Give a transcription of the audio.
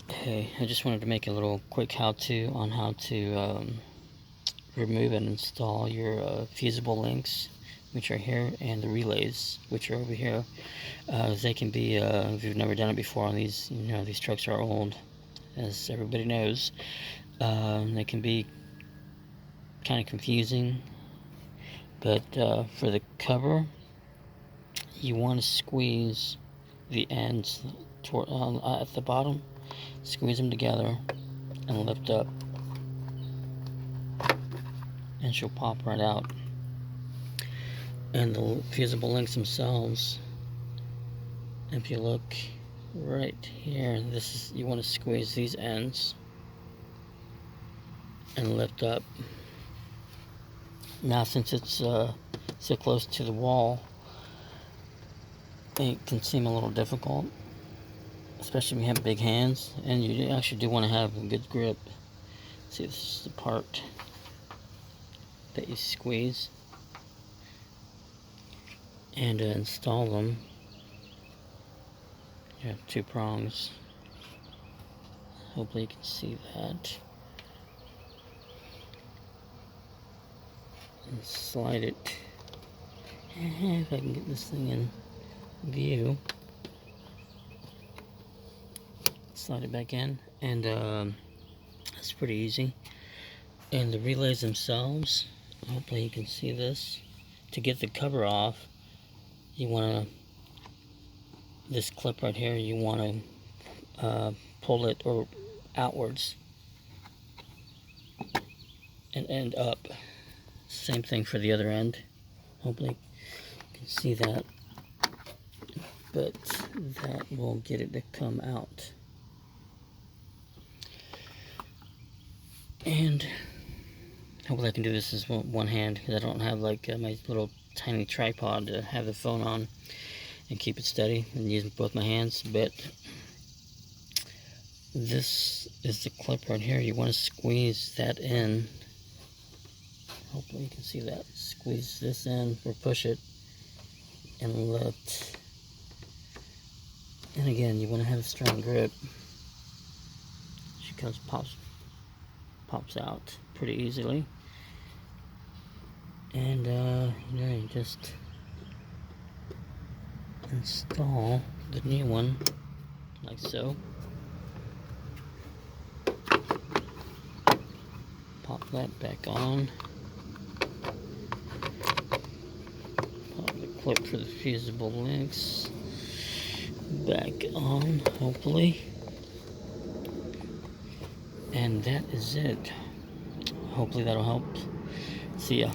Hey, I just wanted to make a little quick how-to on how to remove and install your fusible links, which are here, and the relays, which are over here. They can be, if you've never done it before on these, these trucks are old, as everybody knows. They can be kind of confusing, but for the cover, you want to squeeze the ends at the bottom, squeeze them together, and lift up, and she'll pop right out. And the fusible links themselves, if you look right here, you want to squeeze these ends and lift up. Now, since it's so close to the wall, it can seem a little difficult, especially when you have big hands, and you actually do want to have a good grip. See, this is the part that you squeeze, and to install them, you have two prongs. Hopefully you can see that. And slide it. If I can get this thing in view. Slide it back in, and that's pretty easy. And the relays themselves, hopefully you can see this. To get the cover off, you want to, this clip right here, you want to pull it outwards and end up. Same thing for the other end. Hopefully you can see that, but that will get it to come out. And hopefully I can do this as one hand, because I don't have like my little tiny tripod to have the phone on and keep it steady, and use both my hands. But this is the clip right here. You want to squeeze that in. Hopefully you can see that. Squeeze this in, or push it and lift. And again, you want to have a strong grip. She pops out pretty easily. And you just install the new one like so. Pop that back on. Pop the clip for the fusible links back on, hopefully. And that is it. Hopefully that'll help. See ya.